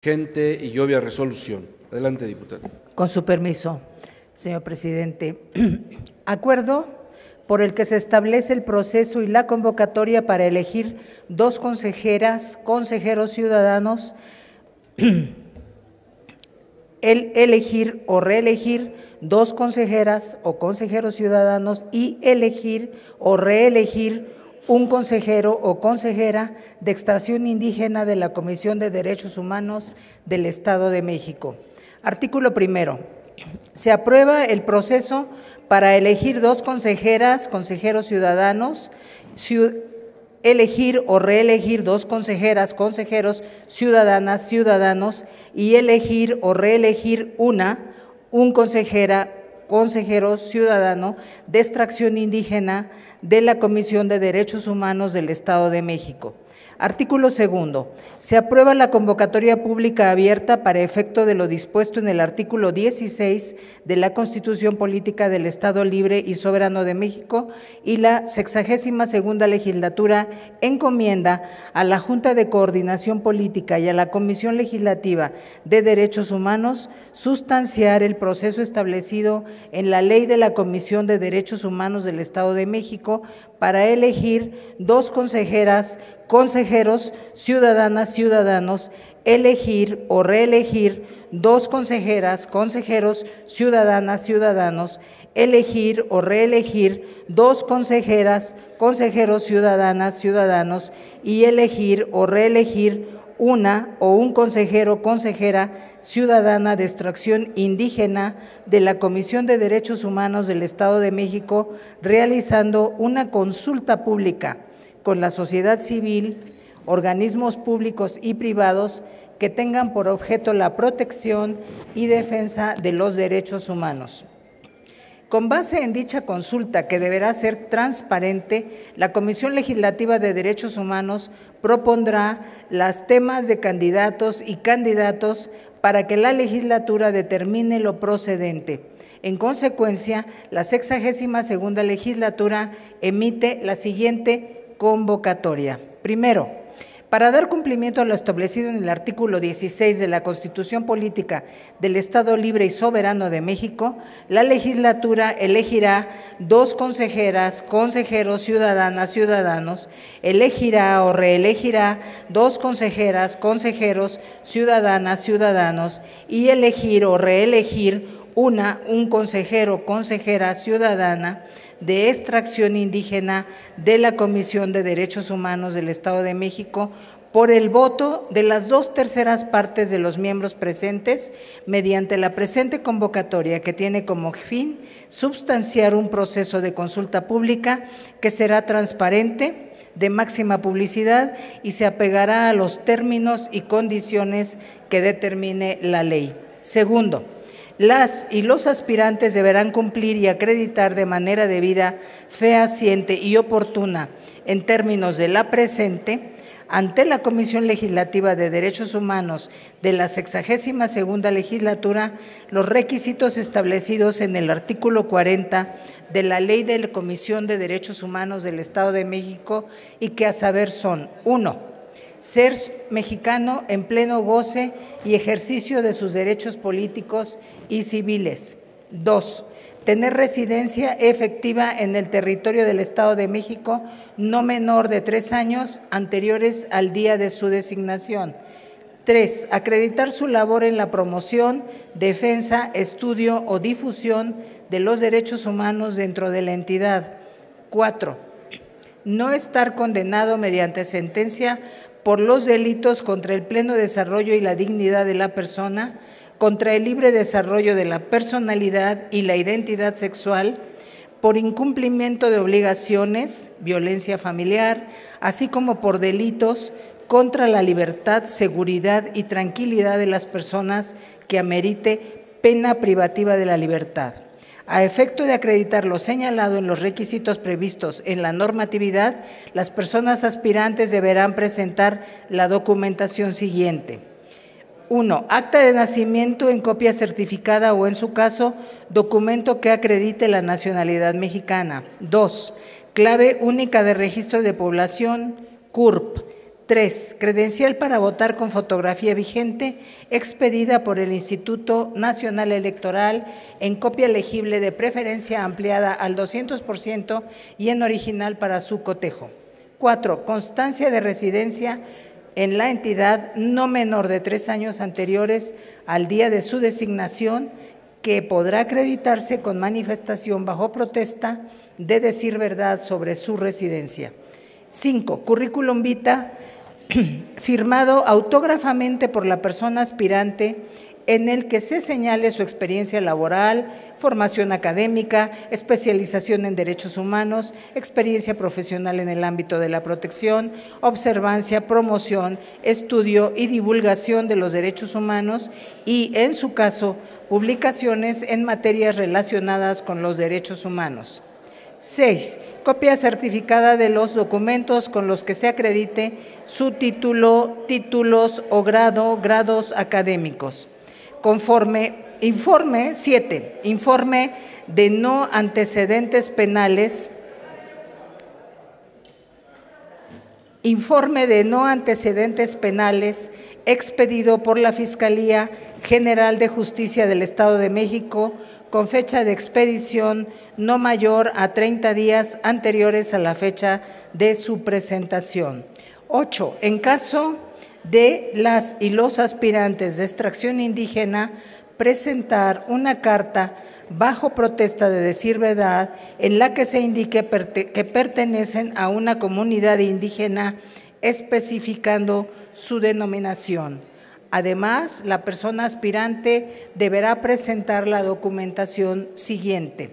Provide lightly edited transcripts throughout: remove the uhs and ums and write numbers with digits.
Gente y obvia resolución. Adelante, diputada. Con su permiso, señor presidente. Acuerdo por el que se establece el proceso y la convocatoria para elegir 2 consejeras, consejeros ciudadanos, elegir o reelegir 2 consejeras o consejeros ciudadanos y elegir o reelegir un consejero o consejera de extracción indígena de la Comisión de Derechos Humanos del Estado de México. Artículo primero. Se aprueba el proceso para elegir 2 consejeras, consejeros ciudadanos, elegir o reelegir 2 consejeras, consejeros ciudadanas, ciudadanos y elegir o reelegir un consejero ciudadano de extracción indígena de la Comisión de Derechos Humanos del Estado de México. Artículo segundo. Se aprueba la convocatoria pública abierta para efecto de lo dispuesto en el artículo 16 de la Constitución Política del Estado Libre y Soberano de México y la 62ª legislatura encomienda a la Junta de Coordinación Política y a la Comisión Legislativa de Derechos Humanos sustanciar el proceso establecido en la Ley de la Comisión de Derechos Humanos del Estado de México para elegir 2 consejeras, consejeros, ciudadanas, ciudadanos, elegir o reelegir 2 consejeras, consejeros, ciudadanas, ciudadanos, elegir o reelegir 2 consejeras, consejeros, ciudadanas, ciudadanos y elegir o reelegir un consejero, consejera ciudadana de extracción indígena de la Comisión de Derechos Humanos del Estado de México, realizando una consulta pública con la sociedad civil, organismos públicos y privados que tengan por objeto la protección y defensa de los derechos humanos. Con base en dicha consulta, que deberá ser transparente, la Comisión Legislativa de Derechos Humanos propondrá los temas de candidatos y candidatos para que la legislatura determine lo procedente. En consecuencia, la 62ª legislatura emite la siguiente convocatoria. Primero, para dar cumplimiento a lo establecido en el artículo 16 de la Constitución Política del Estado Libre y Soberano de México, la legislatura elegirá 2 consejeras, consejeros, ciudadanas, ciudadanos, elegirá o reelegirá 2 consejeras, consejeros, ciudadanas, ciudadanos y elegir o reelegir un consejero, consejera ciudadana de extracción indígena de la Comisión de Derechos Humanos del Estado de México por el voto de las 2/3 partes de los miembros presentes mediante la presente convocatoria, que tiene como fin substanciar un proceso de consulta pública que será transparente, de máxima publicidad y se apegará a los términos y condiciones que determine la ley. Segundo, las y los aspirantes deberán cumplir y acreditar de manera debida, fehaciente y oportuna en términos de la presente ante la Comisión Legislativa de Derechos Humanos de la 62ª legislatura los requisitos establecidos en el artículo 40 de la Ley de la Comisión de Derechos Humanos del Estado de México y que a saber son: 1. Ser mexicano en pleno goce y ejercicio de sus derechos políticos y civiles. 2. Tener residencia efectiva en el territorio del Estado de México no menor de 3 años anteriores al día de su designación. 3. Acreditar su labor en la promoción, defensa, estudio o difusión de los derechos humanos dentro de la entidad. 4. No estar condenado mediante sentencia por los delitos contra el pleno desarrollo y la dignidad de la persona, contra el libre desarrollo de la personalidad y la identidad sexual, por incumplimiento de obligaciones, violencia familiar, así como por delitos contra la libertad, seguridad y tranquilidad de las personas que amerite pena privativa de la libertad. A efecto de acreditar lo señalado en los requisitos previstos en la normatividad, las personas aspirantes deberán presentar la documentación siguiente. 1. Acta de nacimiento en copia certificada o, en su caso, documento que acredite la nacionalidad mexicana. 2. Clave única de registro de población, CURP. 3. Credencial para votar con fotografía vigente, expedida por el Instituto Nacional Electoral en copia legible de preferencia ampliada al 200% y en original para su cotejo. 4. Constancia de residencia en la entidad no menor de 3 años anteriores al día de su designación, que podrá acreditarse con manifestación bajo protesta de decir verdad sobre su residencia. 5. Currículum vitae firmado autógrafamente por la persona aspirante, en el que se señale su experiencia laboral, formación académica, especialización en derechos humanos, experiencia profesional en el ámbito de la protección, observancia, promoción, estudio y divulgación de los derechos humanos y, en su caso, publicaciones en materias relacionadas con los derechos humanos. 6. Copia certificada de los documentos con los que se acredite su título, títulos o grados académicos. Informe 7. Informe de no antecedentes penales. Informe de no antecedentes penales expedido por la Fiscalía General de Justicia del Estado de México con fecha de expedición no mayor a 30 días anteriores a la fecha de su presentación. 8. En caso de las y los aspirantes de extracción indígena, presentar una carta bajo protesta de decir verdad en la que se indique que pertenecen a una comunidad indígena, especificando su denominación. Además, la persona aspirante deberá presentar la documentación siguiente.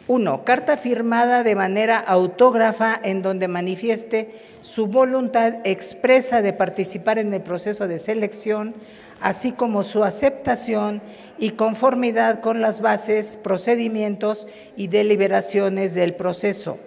1. Carta firmada de manera autógrafa en donde manifieste su voluntad expresa de participar en el proceso de selección, así como su aceptación y conformidad con las bases, procedimientos y deliberaciones del proceso.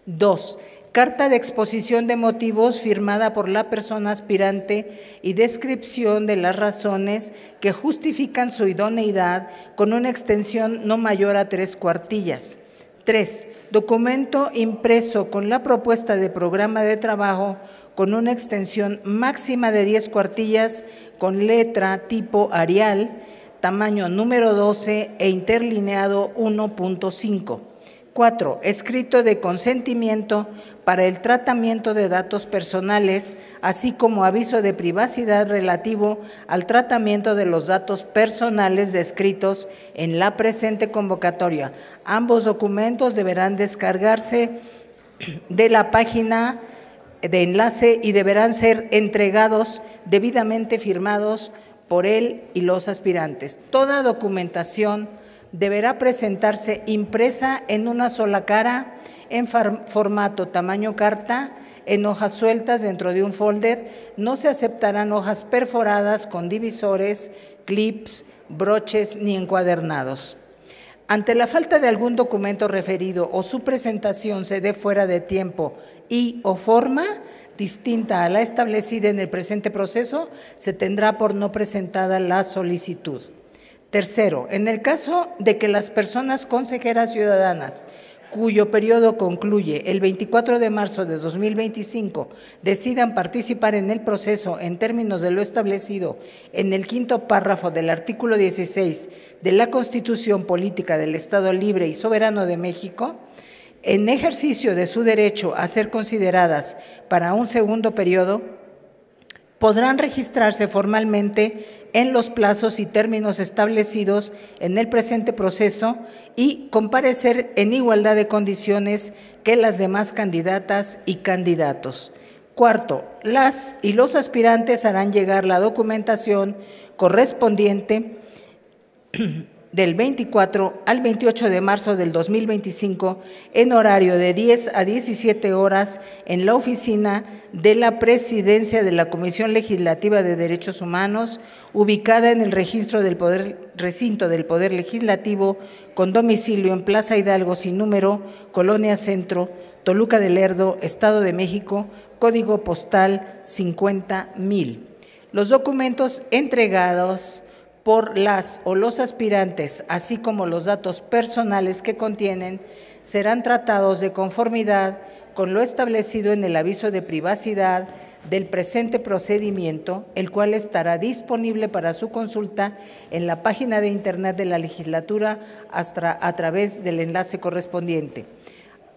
2. Carta de exposición de motivos firmada por la persona aspirante y descripción de las razones que justifican su idoneidad con una extensión no mayor a 3 cuartillas. 3. Documento impreso con la propuesta de programa de trabajo con una extensión máxima de 10 cuartillas con letra tipo Arial, tamaño número 12 e interlineado 1.5. 4. Escrito de consentimiento para el tratamiento de datos personales, así como aviso de privacidad relativo al tratamiento de los datos personales descritos en la presente convocatoria. Ambos documentos deberán descargarse de la página de enlace y deberán ser entregados debidamente firmados por él y los aspirantes. Toda documentación deberá presentarse impresa en una sola cara, en formato tamaño carta, en hojas sueltas dentro de un folder. No se aceptarán hojas perforadas con divisores, clips, broches ni encuadernados. Ante la falta de algún documento referido o su presentación se dé fuera de tiempo y o forma distinta a la establecida en el presente proceso, se tendrá por no presentada la solicitud. Tercero, en el caso de que las personas consejeras ciudadanas cuyo periodo concluye el 24 de marzo de 2025 decidan participar en el proceso en términos de lo establecido en el quinto párrafo del artículo 16 de la Constitución Política del Estado Libre y Soberano de México, en ejercicio de su derecho a ser consideradas para un segundo periodo, podrán registrarse formalmente en los plazos y términos establecidos en el presente proceso y comparecer en igualdad de condiciones que las demás candidatas y candidatos. Cuarto, las y los aspirantes harán llegar la documentación correspondiente del 24 al 28 de marzo del 2025 en horario de 10 a 17 horas en la oficina de la Presidencia de la Comisión Legislativa de Derechos Humanos, ubicada en el recinto del Poder Legislativo, con domicilio en Plaza Hidalgo sin número, Colonia Centro, Toluca del Lerdo, Estado de México, código postal 50,000. Los documentos entregados por las o los aspirantes, así como los datos personales que contienen, serán tratados de conformidad con lo establecido en el aviso de privacidad del presente procedimiento, el cual estará disponible para su consulta en la página de internet de la legislatura a través del enlace correspondiente.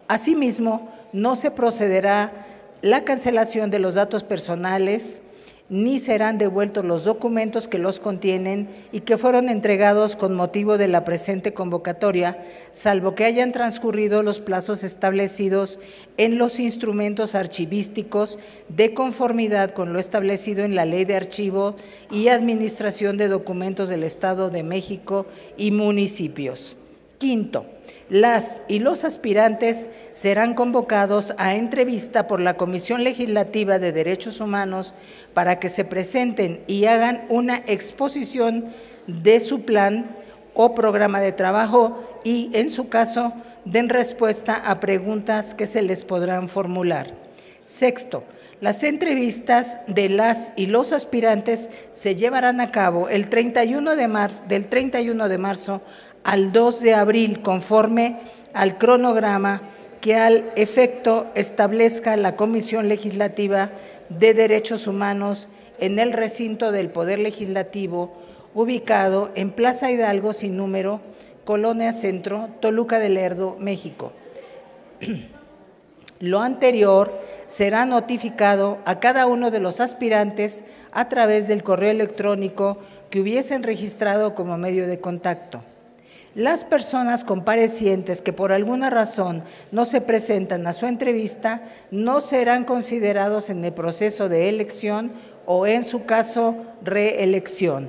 Asimismo, no se procederá la cancelación de los datos personales, ni serán devueltos los documentos que los contienen y que fueron entregados con motivo de la presente convocatoria, salvo que hayan transcurrido los plazos establecidos en los instrumentos archivísticos de conformidad con lo establecido en la Ley de Archivo y Administración de Documentos del Estado de México y municipios. Quinto, las y los aspirantes serán convocados a entrevista por la Comisión Legislativa de Derechos Humanos para que se presenten y hagan una exposición de su plan o programa de trabajo y, en su caso, den respuesta a preguntas que se les podrán formular. Sexto, las entrevistas de las y los aspirantes se llevarán a cabo del 31 de marzo al 2 de abril, conforme al cronograma que al efecto establezca la Comisión Legislativa de Derechos Humanos en el recinto del Poder Legislativo, ubicado en Plaza Hidalgo sin número, Colonia Centro, Toluca del Lerdo, México. Lo anterior será notificado a cada uno de los aspirantes a través del correo electrónico que hubiesen registrado como medio de contacto. Las personas comparecientes que por alguna razón no se presentan a su entrevista no serán considerados en el proceso de elección o, en su caso, reelección.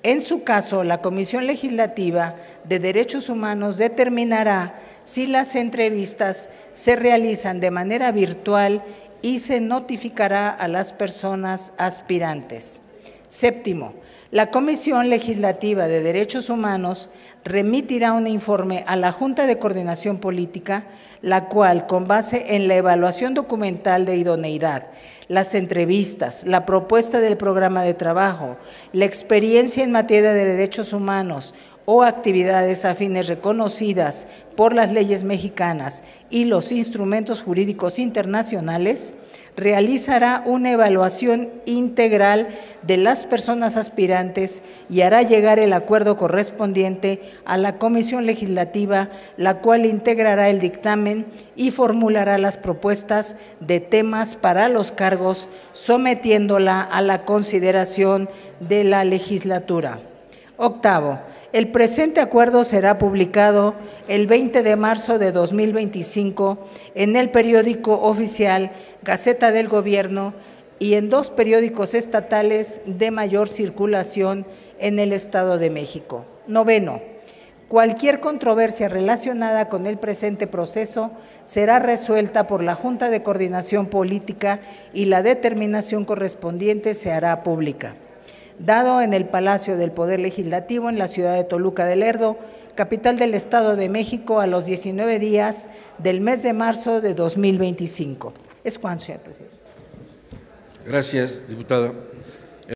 En su caso, la Comisión Legislativa de Derechos Humanos determinará si las entrevistas se realizan de manera virtual y se notificará a las personas aspirantes. Séptimo, la Comisión Legislativa de Derechos Humanos remitirá un informe a la Junta de Coordinación Política, la cual, con base en la evaluación documental de idoneidad, las entrevistas, la propuesta del programa de trabajo, la experiencia en materia de derechos humanos o actividades afines reconocidas por las leyes mexicanas y los instrumentos jurídicos internacionales, realizará una evaluación integral de las personas aspirantes y hará llegar el acuerdo correspondiente a la Comisión Legislativa, la cual integrará el dictamen y formulará las propuestas de temas para los cargos, sometiéndola a la consideración de la legislatura. Octavo, el presente acuerdo será publicado el 20 de marzo de 2025 en el periódico oficial Gaceta del Gobierno y en 2 periódicos estatales de mayor circulación en el Estado de México. Noveno, cualquier controversia relacionada con el presente proceso será resuelta por la Junta de Coordinación Política y la determinación correspondiente se hará pública. Dado en el Palacio del Poder Legislativo en la ciudad de Toluca del Lerdo, capital del Estado de México, a los 19 días del mes de marzo de 2025. Es cuanto, señor presidente. Gracias, diputada.